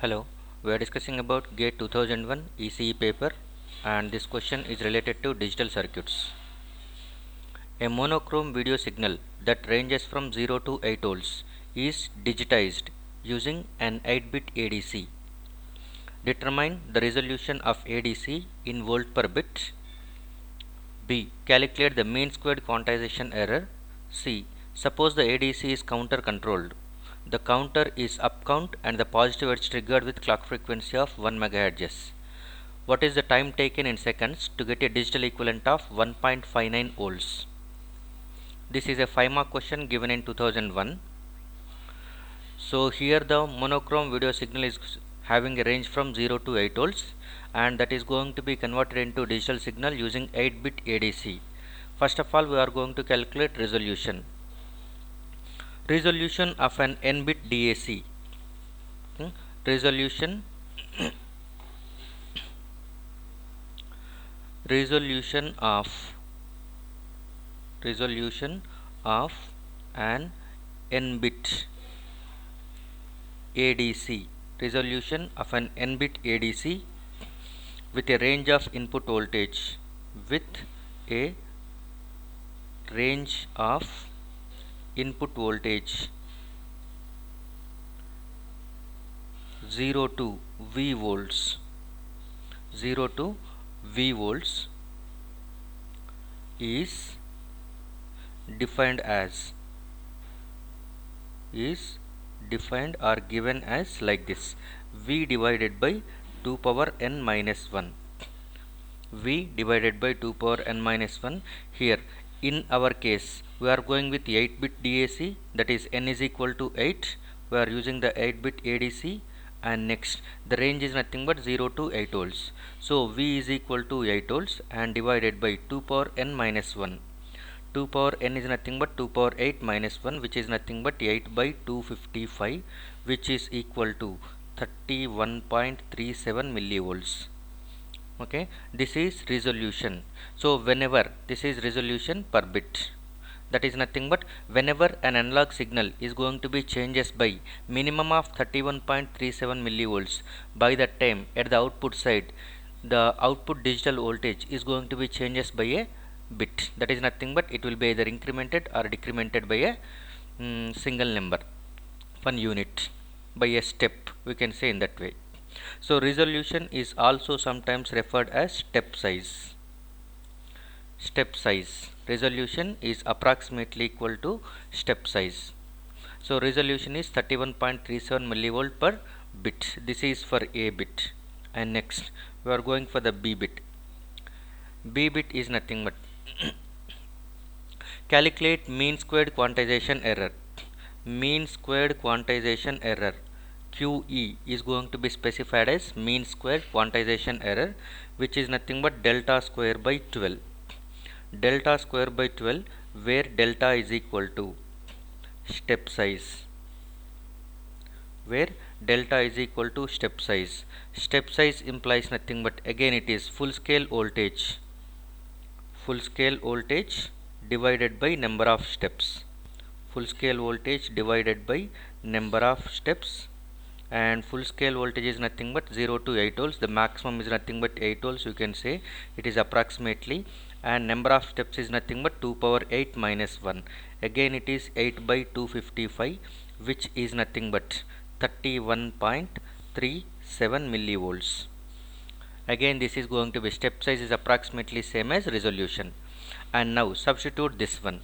Hello, we are discussing about GATE 2001 ECE paper, and this question is related to digital circuits. A monochrome video signal that ranges from 0 to 8 volts is digitized using an 8-bit ADC. Determine the resolution of ADC in volt per bit. B. Calculate the mean squared quantization error. C. Suppose the ADC is counter controlled. The counter is up count and the positive edge triggered with clock frequency of 1 MHz. What is the time taken in seconds to get a digital equivalent of 1.59 volts? This is a 5-mark question given in 2001. So here the monochrome video signal is having a range from 0 to 8 volts, and that is going to be converted into digital signal using 8-bit ADC. First of all, we are going to calculate resolution. Resolution of an n-bit DAC. Resolution of an n-bit ADC. Resolution of an n-bit ADC with a range of input voltage 0 to V volts is defined or given as like this: V divided by 2 power n minus 1. V divided by 2 power n minus 1. Here in our case we are going with 8-bit DAC, that is n is equal to 8. We are using the 8-bit ADC, and next the range is nothing but 0 to 8 volts. So V is equal to 8 volts and divided by 2 power n minus 1. 2 power n is nothing but 2 power 8 minus 1, which is nothing but 8 by 255, which is equal to 31.37 millivolts. Okay, this is resolution. So whenever this is resolution per bit, that is nothing but whenever an analog signal is going to be changes by minimum of 31.37 millivolts, by that time at the output side the output digital voltage is going to be changes by a bit. That is nothing but it will be either incremented or decremented by a single number, 1 unit, by a step, we can say in that way. So resolution is also sometimes referred as step size. Resolution is approximately equal to step size. So resolution is 31.37 millivolt per bit. This is for A bit. And next we are going for the B bit. B bit is nothing but calculate mean squared quantization error. QE is going to be specified as mean squared quantization error, which is nothing but delta square by 12. Where delta is equal to step size. Step size implies nothing but again it is full scale voltage divided by number of steps. And full scale voltage is nothing but 0 to 8 volts. The maximum is nothing but 8 volts, you can say it is approximately, and number of steps is nothing but 2 power 8 minus 1. Again it is 8 by 255, which is nothing but 31.37 millivolts. Again this is going to be step size is approximately same as resolution. And now substitute this one.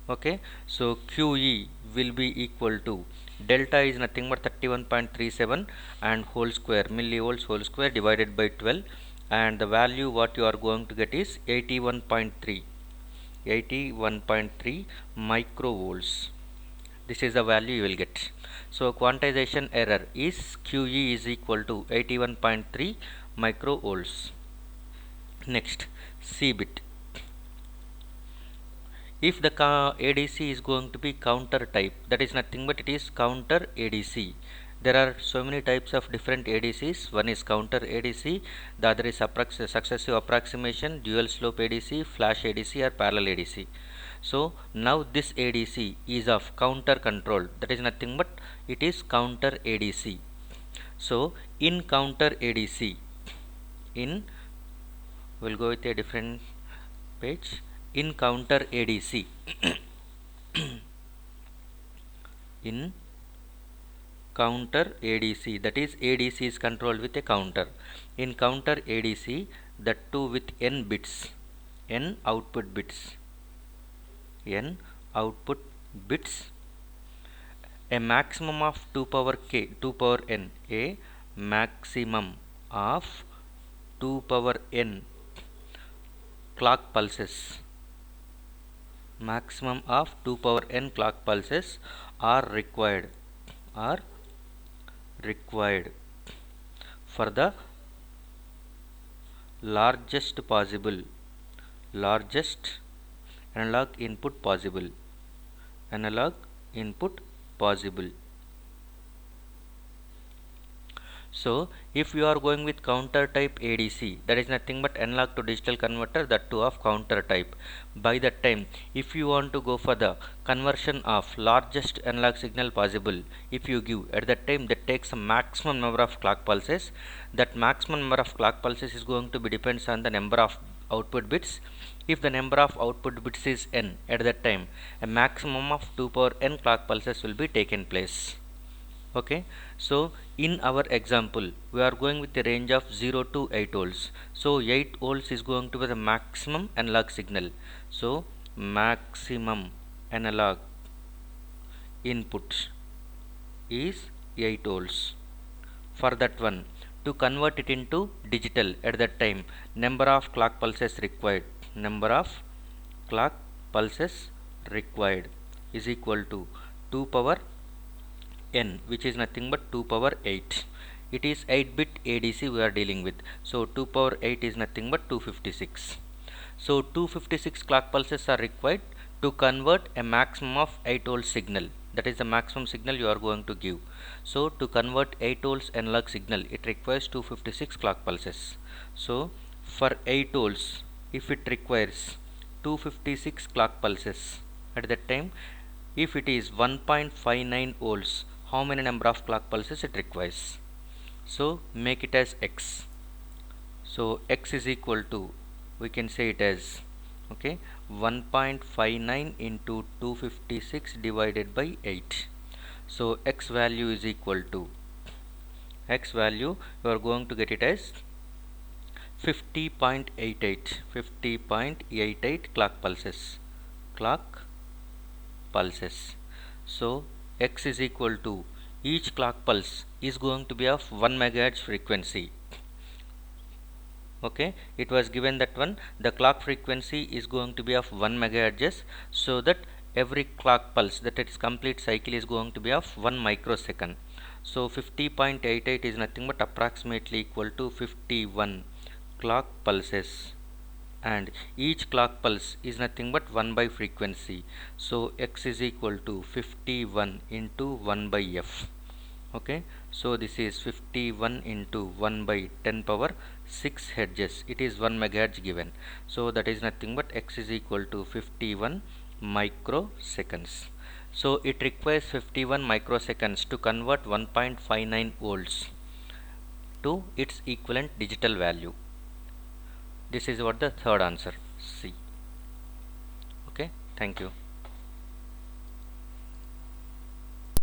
Okay, so QE will be equal to delta is nothing but 31.37 and whole square, millivolts whole square, divided by 12, and the value what you are going to get is 81.3 microvolts. This is the value you will get. So quantization error is QE is equal to 81.3 microvolts. Next, C bit. If the ADC is going to be counter type, that is nothing but it is counter ADC. There are so many types of different ADCs. One is counter ADC, the other is successive approximation, dual slope ADC, flash ADC, or parallel ADC. So now this ADC is of counter control, that is nothing but it is counter ADC. So in counter ADC, we'll go with a different page. In counter ADC, in counter ADC, that is ADC is controlled with a counter. In counter ADC, that too with n bits, n output bits, n output bits, a maximum of 2 power k, 2 power n, a maximum of 2 power n clock pulses, maximum of 2 power n clock pulses are required for the largest analog input possible. So if you are going with counter type ADC, that is nothing but analog to digital converter, that too of counter type. By that time, if you want to go for the conversion of largest analog signal possible, if you give at that time, that takes a maximum number of clock pulses. That maximum number of clock pulses is going to be depends on the number of output bits. If the number of output bits is n, at that time a maximum of 2 power n clock pulses will be taken place. Okay, so in our example we are going with a range of 0 to 8 volts. So 8 volts is going to be the maximum analog signal. So maximum analog input is 8 volts. For that one, to convert it into digital, at that time number of clock pulses required is equal to 2 power n, which is nothing but 2 power 8. It is 8 bit ADC we are dealing with. So 2 power 8 is nothing but 256. So 256 clock pulses are required to convert a maximum of 8 volt signal. That is the maximum signal you are going to give. So to convert 8 volts analog signal, it requires 256 clock pulses. So for 8 volts, if it requires 256 clock pulses, at that time, if it is 1.59 volts, how many number of clock pulses it requires? So make it as x. So x is equal to, we can say it as, okay, 1.59 into 256 divided by 8. So x value is equal to, x value you are going to get it as 50.88 clock pulses. So x is equal to, each clock pulse is going to be of 1 megahertz frequency. Okay, it was given that one, the clock frequency is going to be of 1 megahertz, so that every clock pulse, that its complete cycle is going to be of 1 microsecond. So 50.88 is nothing but approximately equal to 51 clock pulses, and each clock pulse is nothing but 1 by frequency. So x is equal to 51 into 1 by f. Okay, so this is 51 into 1 by 10 power 6 hertz. It is 1 megahertz given. So that is nothing but x is equal to 51 microseconds. So it requires 51 microseconds to convert 1.59 volts to its equivalent digital value. This is what the third answer, C. Okay, thank you.